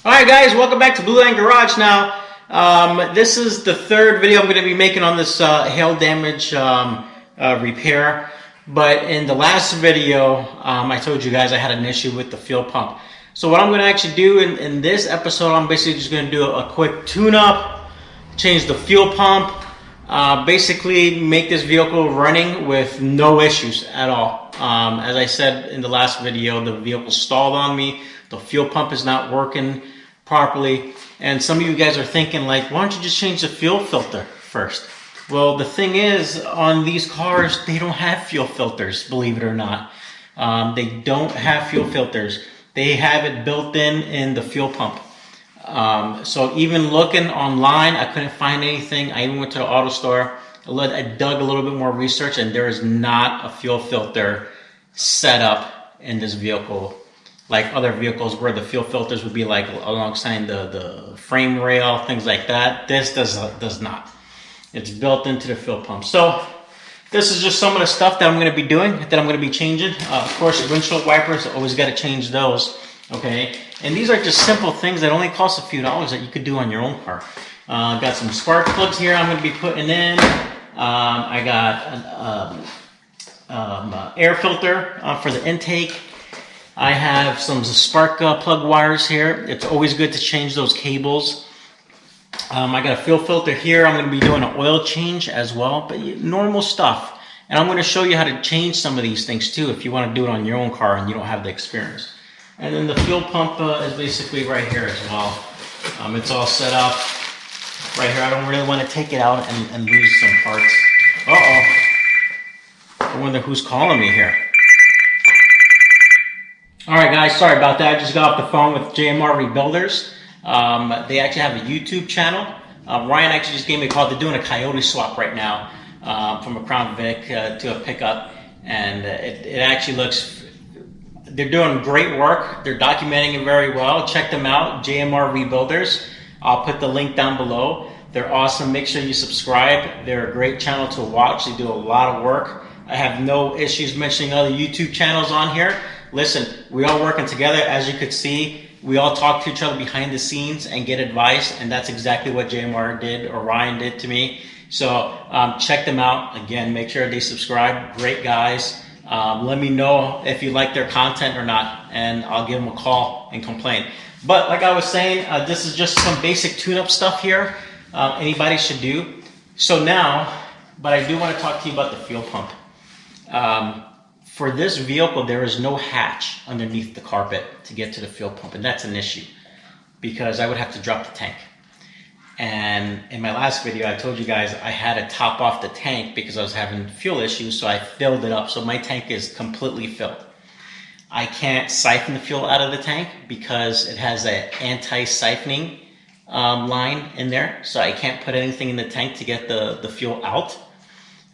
Alright guys, welcome back to Blue Line Garage. Now, this is the third video I'm going to be making on this hail damage repair. But in the last video, I told you guys I had an issue with the fuel pump. So what I'm going to actually do in this episode, I'm basically just going to do a quick tune-up, change the fuel pump, basically make this vehicle running with no issues at all. As I said in the last video, the vehicle stalled on me. The fuel pump is not working properly, and some of you guys are thinking like, why don't you just change the fuel filter first? Well, the thing is, on these cars, they don't have fuel filters, believe it or not. They don't have fuel filters. They have it built in the fuel pump. So even looking online, I couldn't find anything. I even went to the auto store. I dug a little bit more research, and there is not a fuel filter set up in this vehicle like other vehicles where the fuel filters would be like alongside the frame rail, things like that. This does not. It's built into the fuel pump. So this is just some of the stuff that I'm going to be doing, that I'm going to be changing. Of course, windshield wipers, always got to change those. Okay, and these are just simple things that only cost a few dollars that you could do on your own car. Got some spark plugs here I'm going to be putting in. I got an air filter for the intake. I have some spark plug wires here. It's always good to change those cables. I got a fuel filter here. I'm going to be doing an oil change as well, but normal stuff. And I'm going to show you how to change some of these things too if you want to do it on your own car and you don't have the experience. And then the fuel pump is basically right here as well. It's all set up right here. I don't really want to take it out and lose some parts. Uh-oh. I wonder who's calling me here. Alright guys, sorry about that. I just got off the phone with JMR Rebuilders. They actually have a YouTube channel. Ryan actually just gave me a call. They're doing a coyote swap right now from a Crown Vic to a pickup. And it actually looks, they're doing great work. They're documenting it very well. Check them out, JMR Rebuilders. I'll put the link down below. They're awesome. Make sure you subscribe. They're a great channel to watch. They do a lot of work. I have no issues mentioning other YouTube channels on here. Listen, we all working together. As you could see, we all talk to each other behind the scenes and get advice, and that's exactly what JMR did, or Ryan did to me. So check them out. Again, make sure they subscribe. Great guys. Let me know if you like their content or not, and I'll give them a call and complain. But like I was saying, this is just some basic tune-up stuff here. Anybody should do. So now, but I do want to talk to you about the fuel pump. For this vehicle, there is no hatch underneath the carpet to get to the fuel pump, and that's an issue because I would have to drop the tank. And in my last video, I told you guys I had to top off the tank because I was having fuel issues, so I filled it up. So my tank is completely filled. I can't siphon the fuel out of the tank because it has an anti-siphoning line in there, so I can't put anything in the tank to get the fuel out.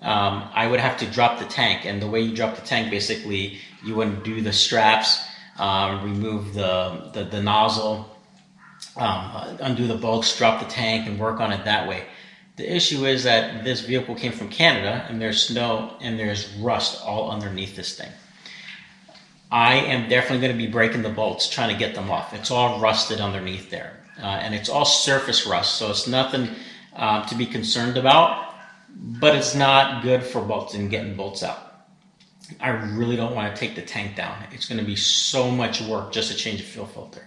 I would have to drop the tank, and the way you drop the tank, basically, you wouldn't do the straps, remove the nozzle, undo the bolts, drop the tank, and work on it that way. The issue is that this vehicle came from Canada, and there's snow and there's rust all underneath this thing. I am definitely going to be breaking the bolts, trying to get them off. It's all rusted underneath there, and it's all surface rust, so it's nothing to be concerned about. But it's not good for bolts and getting bolts out. I really don't want to take the tank down. It's going to be so much work just to change a fuel filter.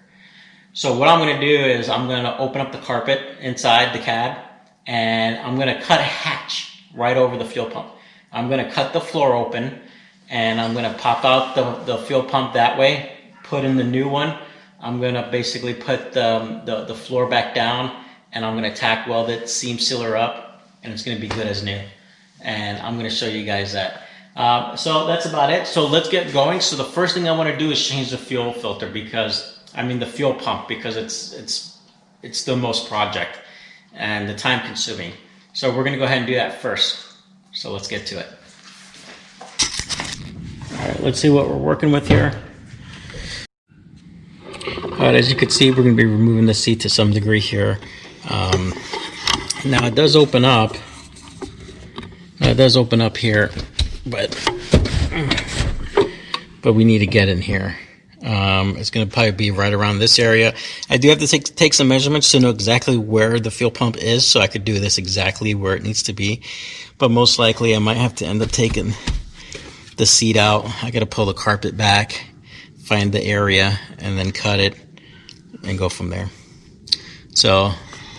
So what I'm going to do is I'm going to open up the carpet inside the cab, and I'm going to cut a hatch right over the fuel pump. I'm going to cut the floor open, and I'm going to pop out the fuel pump that way, put in the new one. I'm going to basically put the floor back down, and I'm going to tack weld it, seam sealer up, and it's going to be good as new. And I'm going to show you guys that. So that's about it. So let's get going. So the first thing I want to do is change the fuel filter the fuel pump, because it's the most project and the time consuming. So we're going to go ahead and do that first. So let's get to it. All right, let's see what we're working with here. All right, as you can see, we're going to be removing the seat to some degree here. Now it does open up. Here, but we need to get in here. It's going to probably be right around this area. I do have to take some measurements to know exactly where the fuel pump is, so I could do this exactly where it needs to be. But most likely I might have to end up taking the seat out. I got to pull the carpet back, find the area, and then cut it and go from there. So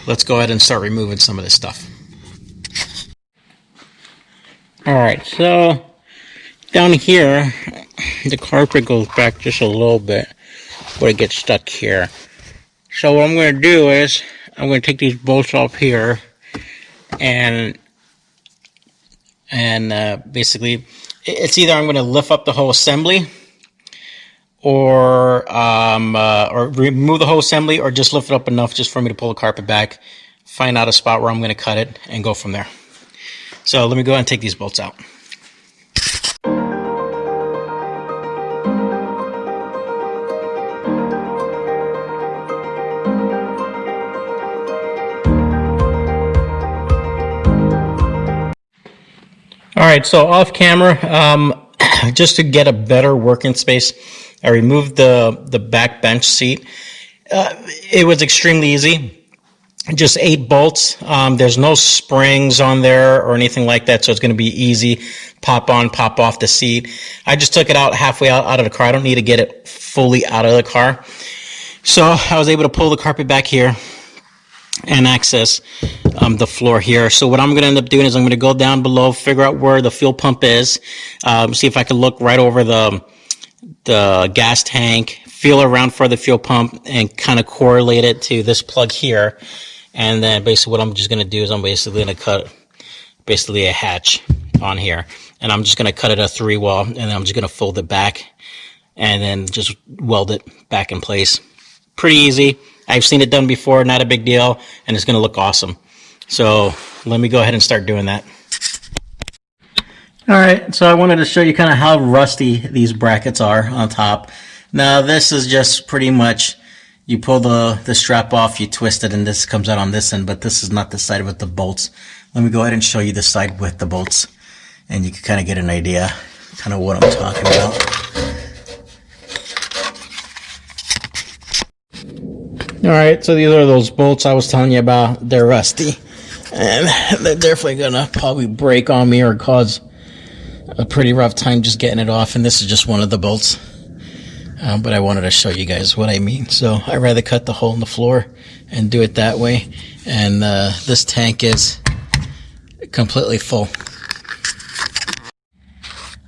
let's go ahead and start removing some of this stuff. Alright, so down here, the carpet goes back just a little bit where it gets stuck here. So what I'm going to do is, I'm going to take these bolts off here and basically, it's either I'm going to lift up the whole assembly or remove the whole assembly, or just lift it up enough just for me to pull the carpet back, find out a spot where I'm going to cut it, and go from there. So let me go ahead and take these bolts out. Alright, so off camera, just to get a better working space, I removed the back bench seat. It was extremely easy. Just 8 bolts. There's no springs on there or anything like that, so it's going to be easy. Pop on, pop off the seat. I just took it out halfway out of the car. I don't need to get it fully out of the car. So I was able to pull the carpet back here and access the floor here. So what I'm going to end up doing is I'm going to go down below, figure out where the fuel pump is, see if I can look right over the gas tank, feel around for the fuel pump, and kind of correlate it to this plug here. And then basically what I'm just going to do is I'm basically going to cut basically a hatch on here. And I'm just going to cut it a 3-wall, and then I'm just going to fold it back and then just weld it back in place. Pretty easy. I've seen it done before, not a big deal, and it's going to look awesome. So let me go ahead and start doing that. Alright, so I wanted to show you kind of how rusty these brackets are on top. Now this is just pretty much, you pull the strap off, you twist it, and this comes out on this end, but this is not the side with the bolts. Let me go ahead and show you the side with the bolts, and you can kind of get an idea kind of what I'm talking about. Alright, so these are those bolts I was telling you about. They're rusty, and they're definitely gonna probably break on me or cause a pretty rough time just getting it off, and this is just one of the bolts. But I wanted to show you guys what I mean. So I'd rather cut the hole in the floor and do it that way. And this tank is completely full.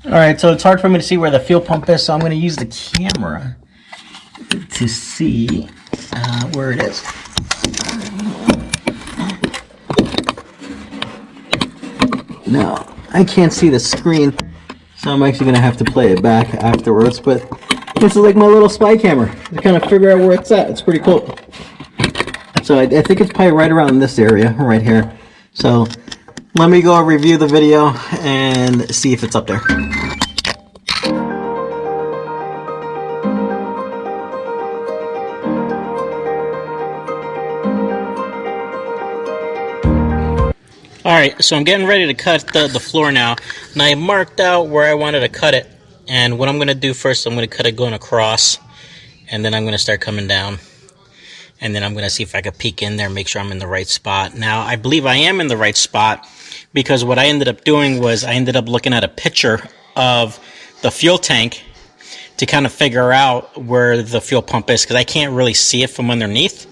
Alright, so it's hard for me to see where the fuel pump is, so I'm going to use the camera to see where it is. No, I can't see the screen, so I'm actually going to have to play it back afterwards, but this is like my little spy camera to kind of figure out where it's at. It's pretty cool. So I think it's probably right around this area, right here. So let me go review the video and see if it's up there. Alright, so I'm getting ready to cut the floor now. And I marked out where I wanted to cut it. And what I'm going to do first, I'm going to cut it going across. And then I'm going to start coming down. And then I'm going to see if I can peek in there and make sure I'm in the right spot. Now, I believe I am in the right spot, because what I ended up doing was I ended up looking at a picture of the fuel tank to kind of figure out where the fuel pump is, because I can't really see it from underneath.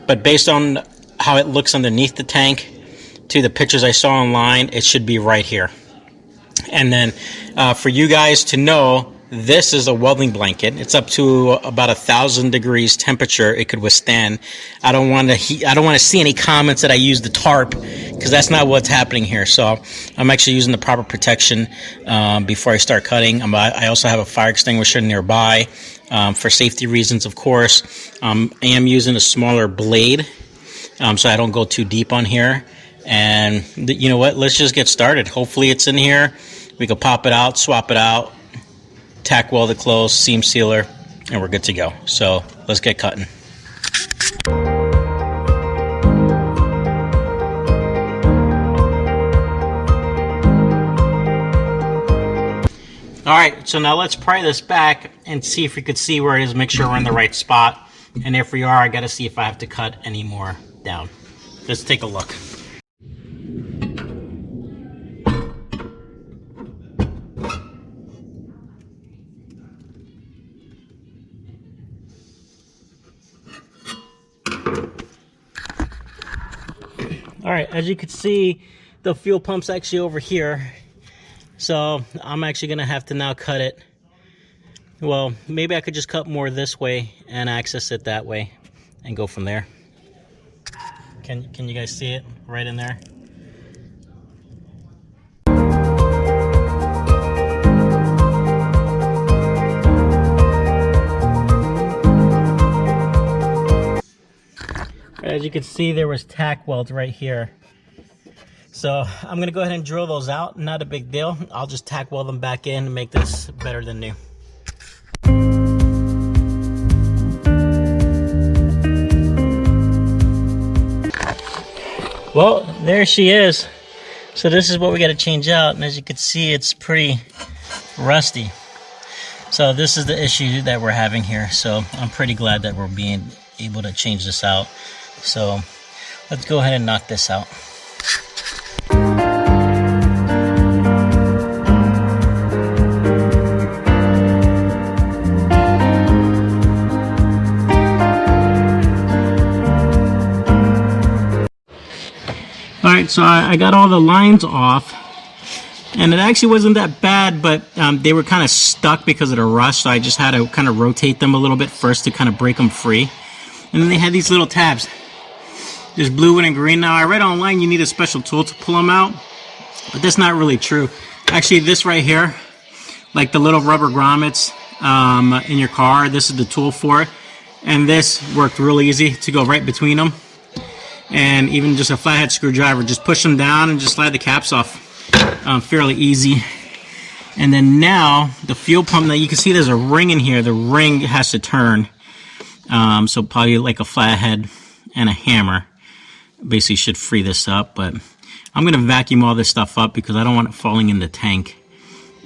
But based on how it looks underneath the tank to the pictures I saw online, it should be right here. And then for you guys to know, this is a welding blanket. It's up to about 1,000 degrees temperature it could withstand. I don't want to see any comments that I use the tarp, because that's not what's happening here. So I'm actually using the proper protection before I start cutting. I also have a fire extinguisher nearby for safety reasons, of course. I am using a smaller blade so I don't go too deep on here. And you know what? Let's just get started. Hopefully it's in here. We can pop it out, swap it out, tack weld it close, seam sealer, and we're good to go. So let's get cutting. All right, so now let's pry this back and see if we could see where it is, make sure we're in the right spot. And if we are, I gotta see if I have to cut any more down. Let's take a look. All right, as you can see, the fuel pump's actually over here. So I'm actually gonna have to now cut it. Well, maybe I could just cut more this way and access it that way and go from there. Can you guys see it right in there? As you can see, there was tack welds right here. So I'm gonna go ahead and drill those out. Not a big deal. I'll just tack weld them back in and make this better than new. Well, there she is. So this is what we got to change out, and as you can see, it's pretty rusty. So this is the issue that we're having here. So I'm pretty glad that we're being able to change this out. So let's go ahead and knock this out. Alright, so I got all the lines off, and it actually wasn't that bad, but they were kind of stuck because of the rust, so I just had to kind of rotate them a little bit first to kind of break them free. And then they had these little tabs. There's blue and green. Now, I read online you need a special tool to pull them out, but that's not really true. Actually, this right here, like the little rubber grommets in your car, this is the tool for it. And this worked really easy to go right between them. And even just a flathead screwdriver, just push them down and just slide the caps off. Fairly easy. And then now the fuel pump, now you can see there's a ring in here. The ring has to turn. So probably like a flathead and a hammer basically should free this up. But I'm going to vacuum all this stuff up because I don't want it falling in the tank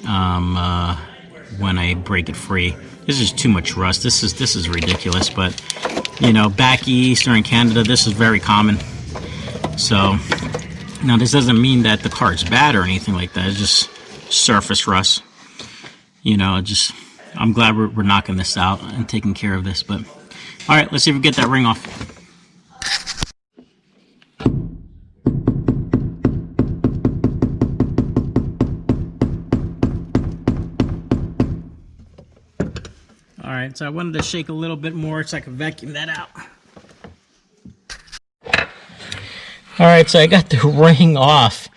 when I break it free. This is too much rust. This is ridiculous. But you know, back east or in Canada, this is very common. So now this doesn't mean that the car is bad or anything like that. It's just surface rust. You know, I'm glad we're knocking this out and taking care of this. But all right, let's see if we get that ring off. All right, so I wanted to shake a little bit more so I could vacuum that out. All right, so I got the ring off,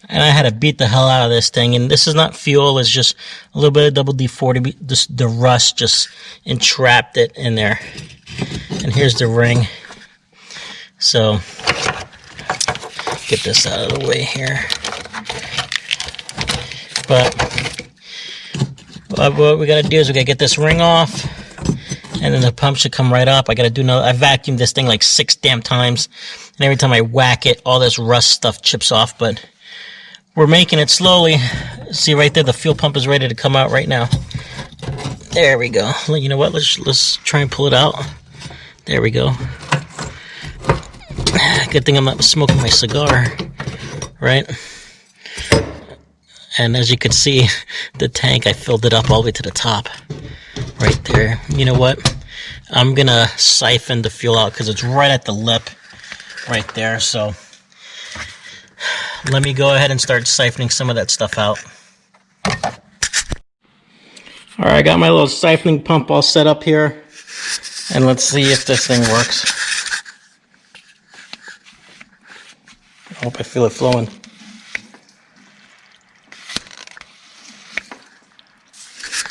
and I had to beat the hell out of this thing. And this is not fuel; it's just a little bit of double D40. The rust just entrapped it in there. And here's the ring. So get this out of the way here. But what we gotta do is we gotta get this ring off, and then the pump should come right up. I gotta do another. I vacuumed this thing like 6 damn times, and every time I whack it, all this rust stuff chips off. But we're making it slowly. See right there, the fuel pump is ready to come out right now. There we go. You know what? Let's try and pull it out. There we go. Good thing I'm not smoking my cigar, right? And as you can see, the tank, I filled it up all the way to the top, right there. You know what? I'm gonna siphon the fuel out because it's right at the lip, right there. So let me go ahead and start siphoning some of that stuff out. All right, I got my little siphoning pump all set up here, and let's see if this thing works. I hope I feel it flowing.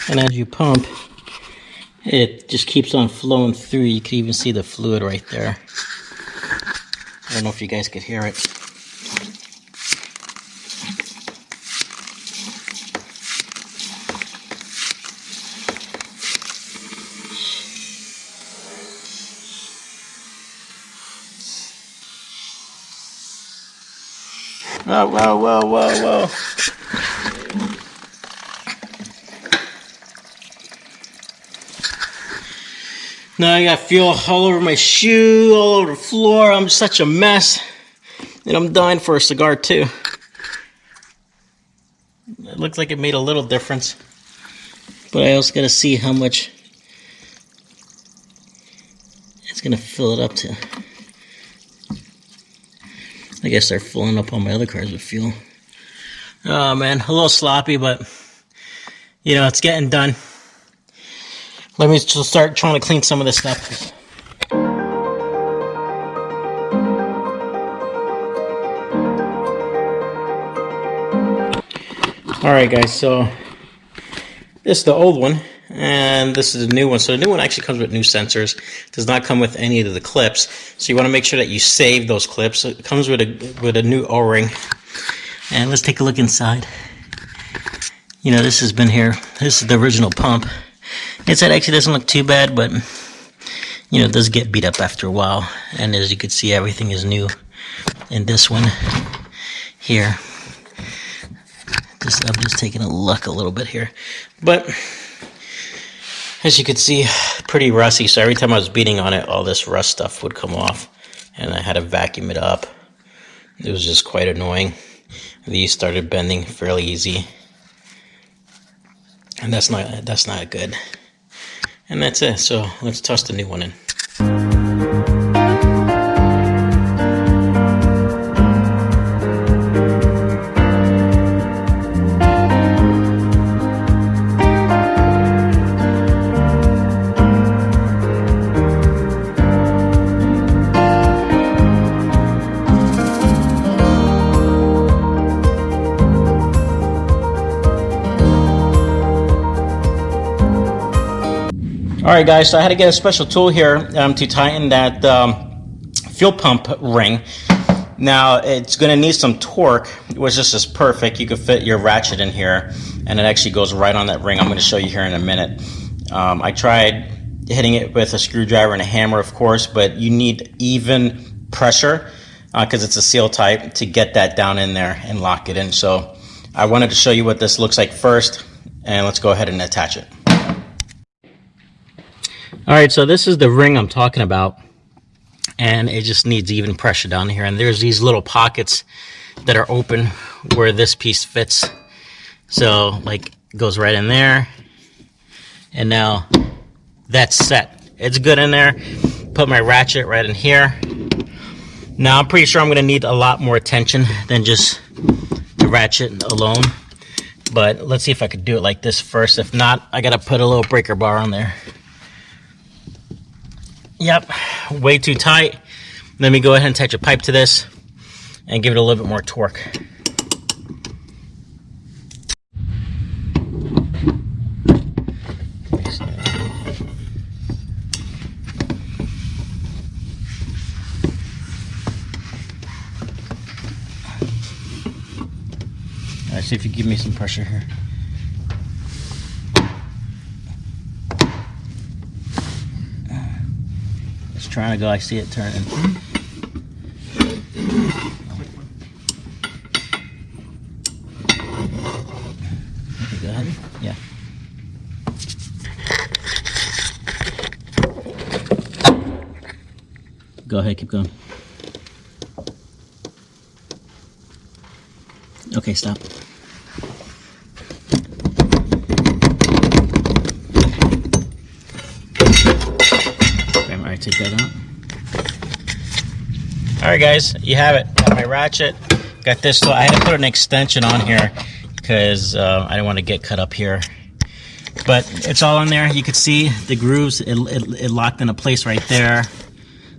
And as you pump, it just keeps on flowing through. You can even see the fluid right there. I don't know if you guys could hear it. Whoa, whoa, whoa, whoa, whoa. Now I got fuel all over my shoe, all over the floor. I'm such a mess. And I'm dying for a cigar too. It looks like it made a little difference. But I also got to see how much it's going to fill it up to. I guess start filling up all my other cars with fuel. Oh man, a little sloppy, but you know, it's getting done. Let me just start trying to clean some of this stuff. Alright guys, so this is the old one, and this is the new one. So the new one actually comes with new sensors. It does not come with any of the clips. So you want to make sure that you save those clips. It comes with a new O-ring. And let's take a look inside. You know, this has been here. This is the original pump. Inside actually doesn't look too bad, but you know, it does get beat up after a while. And as you can see, everything is new in this one here. I'm just taking a look a little bit here, but as you can see, pretty rusty. So every time I was beating on it, all this rust stuff would come off, and I had to vacuum it up. It was just quite annoying. These started bending fairly easy, and that's not good. And that's it. So let's toss the new one in. Alright guys, so I had to get a special tool here to tighten that fuel pump ring. Now it's going to need some torque, which this is perfect. You can fit your ratchet in here and it actually goes right on that ring. I'm going to show you here in a minute. I tried hitting it with a screwdriver and a hammer, of course, but you need even pressure because it's a seal type to get that down in there and lock it in. So I wanted to show you what this looks like first, and let's go ahead and attach it. Alright, so this is the ring I'm talking about, and it just needs even pressure down here, and there's these little pockets that are open where this piece fits. So like it goes right in there, and now that's set. It's good in there. Put my ratchet right in here. Now I'm pretty sure I'm going to need a lot more attention than just the ratchet alone, but let's see if I could do it like this first. If not, I got to put a little breaker bar on there. Yep, way too tight. Let me go ahead and attach a pipe to this and give it a little bit more torque. All right, see if you give me some pressure here. Trying to go, I see it turning. Okay, go ahead. Yeah. Go ahead, keep going. Okay, stop. Alright, take that out. Alright guys, you have it. Got my ratchet. Got this. So I had to put an extension on here because I didn't want to get cut up here. But it's all in there. You can see the grooves. It locked into place right there.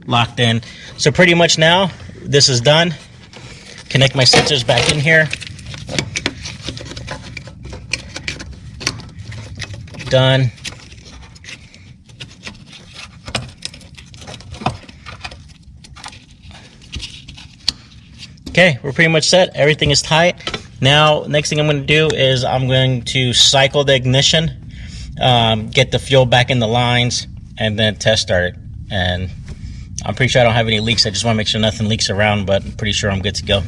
Locked in. So pretty much now, this is done. Connect my sensors back in here. Done. Okay, we're pretty much set. Everything is tight. Now, next thing I'm going to do is I'm going to cycle the ignition, get the fuel back in the lines, and then test start it. And I'm pretty sure I don't have any leaks. I just want to make sure nothing leaks around, but I'm pretty sure I'm good to go.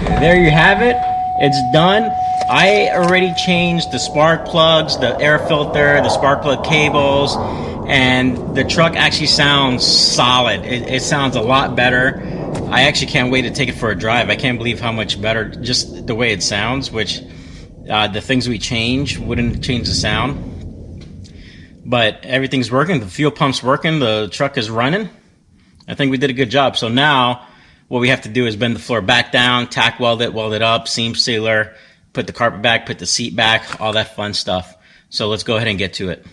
there you have it. It's done. I already changed the spark plugs, the air filter, the spark plug cables, and the truck actually sounds solid. It sounds a lot better. I actually can't wait to take it for a drive. I can't believe how much better just the way it sounds, which the things we change wouldn't change the sound. But everything's working. The fuel pump's working. The truck is running. I think we did a good job. So now what we have to do is bend the floor back down, tack weld it up, seam sealer, put the carpet back, put the seat back, all that fun stuff. So let's go ahead and get to it.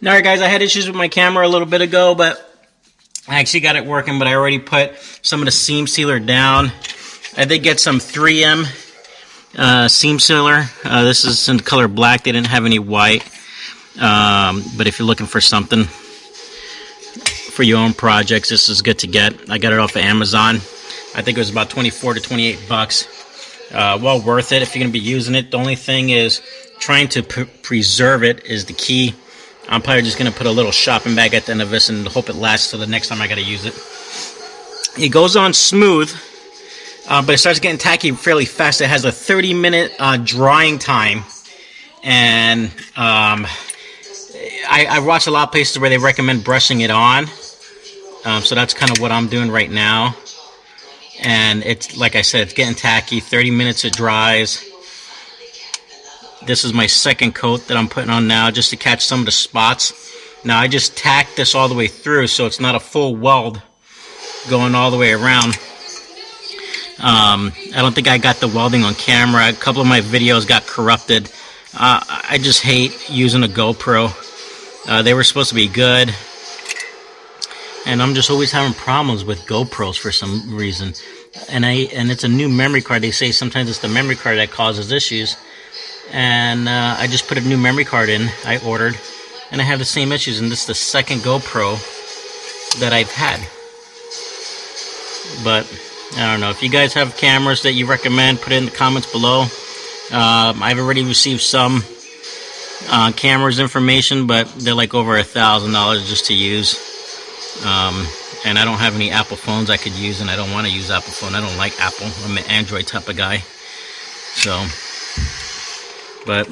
Alright guys, I had issues with my camera a little bit ago, but I actually got it working, but I already put some of the seam sealer down. I did get some 3M seam sealer. This is in the color black. They didn't have any white. But if you're looking for something for your own projects, this is good to get. I got it off of Amazon. I think it was about 24 to 28 bucks. Well worth it if you're going to be using it. The only thing is trying to preserve it is the key. I'm probably just going to put a little shopping bag at the end of this and hope it lasts till the next time I got to use it. It goes on smooth, but it starts getting tacky fairly fast. It has a 30-minute drying time, and I watch a lot of places where they recommend brushing it on, so that's kind of what I'm doing right now. And it's, like I said, it's getting tacky. 30 minutes it dries. This is my second coat that I'm putting on now just to catch some of the spots. Now I just tacked this all the way through so it's not a full weld going all the way around. I don't think I got the welding on camera. A couple of my videos got corrupted. I just hate using a GoPro. They were supposed to be good. And I'm just always having problems with GoPros for some reason. And it's a new memory card. They say sometimes it's the memory card that causes issues. And I just put a new memory card in. I ordered, and I have the same issues. And this is the second GoPro that I've had. But I don't know. If you guys have cameras that you recommend, put it in the comments below. I've already received some cameras information, but they're like over $1,000 just to use. And I don't have any Apple phones I could use, and I don't want to use Apple phone. I don't like Apple. I'm an Android type of guy. So. But,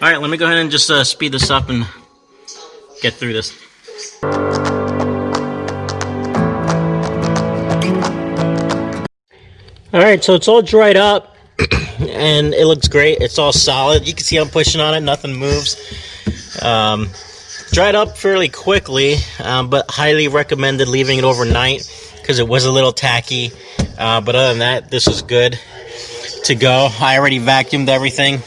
alright, let me go ahead and just speed this up and get through this. Alright, so it's all dried up, and it looks great. It's all solid. You can see I'm pushing on it. Nothing moves. Dried up fairly quickly, but highly recommended leaving it overnight because it was a little tacky. But other than that, this is good to go. I already vacuumed everything.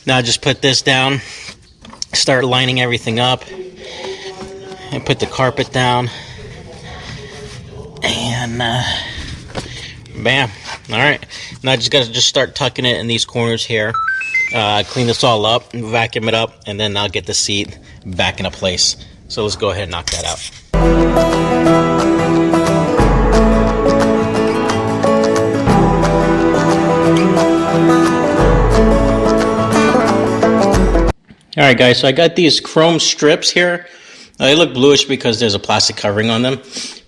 Now just put this down, start lining everything up, and put the carpet down, and bam. Alright, now I just gotta start tucking it in these corners here, clean this all up, vacuum it up, and then I'll get the seat back into place. So let's go ahead and knock that out. Alright guys, so I got these chrome strips here. They look bluish because there's a plastic covering on them.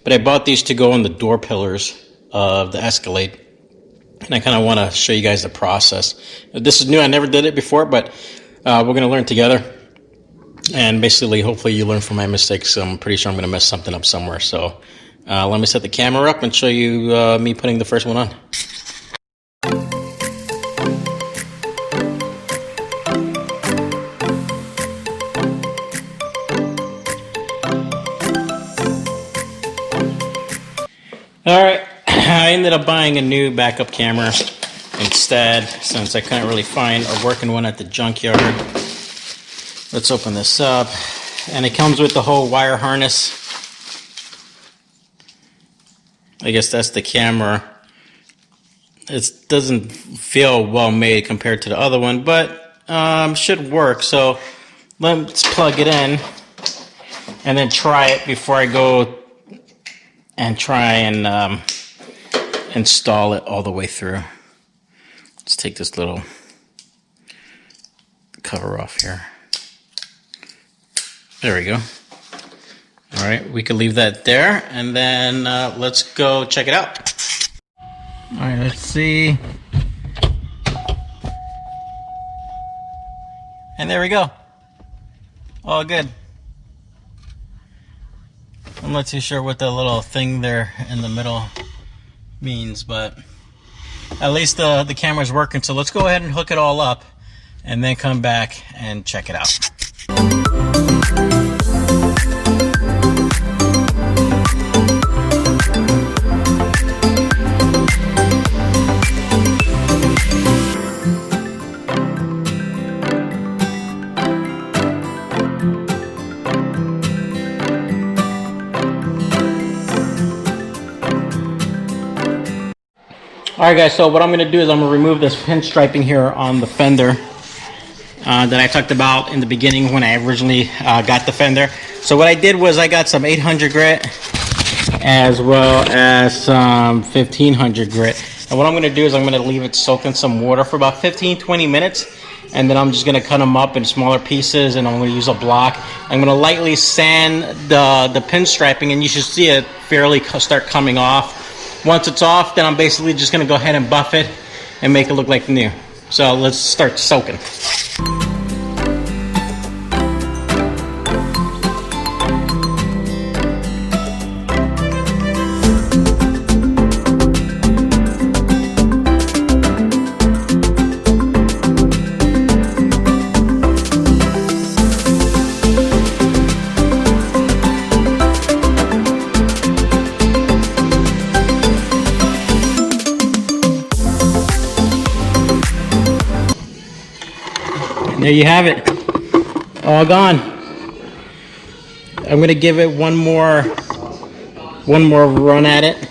But I bought these to go on the door pillars of the Escalade. And I kind of want to show you guys the process. This is new, I never did it before, but we're going to learn together. And basically, hopefully you learn from my mistakes. I'm pretty sure I'm going to mess something up somewhere. So let me set the camera up and show you me putting the first one on. Alright, I ended up buying a new backup camera instead, since I couldn't really find a working one at the junkyard. Let's open this up, and it comes with the whole wire harness. I guess that's the camera. It doesn't feel well made compared to the other one, but should work. So let's plug it in and then try it before I go and try and install it all the way through. Let's take this little cover off here. There we go. All right, we can leave that there, and then let's go check it out. All right, let's see. And there we go. All good. I'm not too sure what the little thing there in the middle means, but at least the camera's working. So let's go ahead and hook it all up and then come back and check it out. Alright guys, so what I'm going to do is I'm going to remove this pinstriping here on the fender that I talked about in the beginning when I originally got the fender. So what I did was I got some 800 grit as well as some 1500 grit. And what I'm going to do is I'm going to leave it soak in some water for about 15-20 minutes. And then I'm just going to cut them up in smaller pieces, and I'm going to use a block. I'm going to lightly sand the pinstriping, and you should see it fairly start coming off. Once it's off, then I'm basically just going to go ahead and buff it and make it look like new. So let's start soaking. There you have it, all gone. I'm gonna give it one more run at it.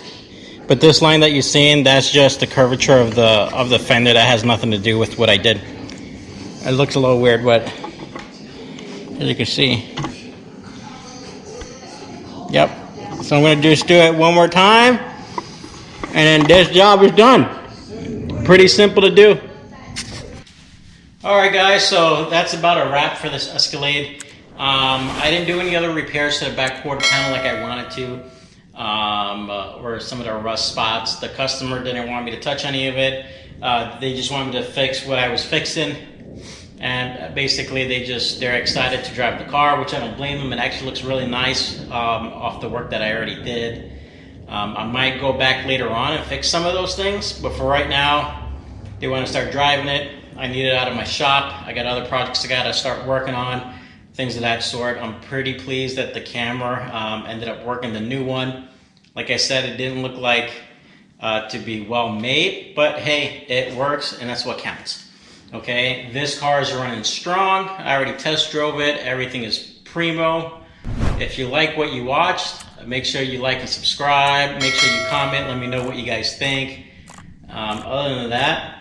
But this line that you're seeing, that's just the curvature of the fender. That has nothing to do with what I did. It looks a little weird, but as you can see, yep. So I'm gonna just do it one more time, and then this job is done. Pretty simple to do. Alright guys, so that's about a wrap for this Escalade. I didn't do any other repairs to the back quarter panel like I wanted to, or some of the rust spots. The customer didn't want me to touch any of it. They just wanted me to fix what I was fixing. And basically they're excited to drive the car, which I don't blame them. It actually looks really nice off the work that I already did. I might go back later on and fix some of those things, but for right now, they want to start driving it. I need it out of my shop. I got other projects I got to start working on, things of that sort. I'm pretty pleased that the camera ended up working, the new one. Like I said, it didn't look like to be well made, but hey, it works, and that's what counts. Okay, this car is running strong. I already test drove it. Everything is primo. If you like what you watched, make sure you like and subscribe. Make sure you comment. Let me know what you guys think. Other than that,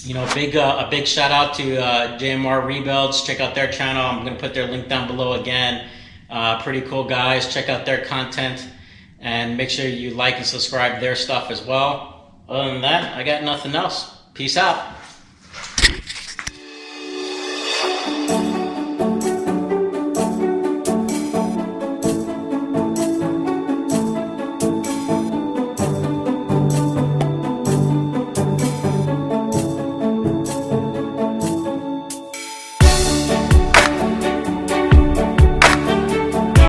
you know, a big shout out to JMR Rebuilds. Check out their channel. I'm going to put their link down below again. Pretty cool guys. Check out their content, and make sure you like and subscribe their stuff as well. Other than that, I got nothing else. Peace out.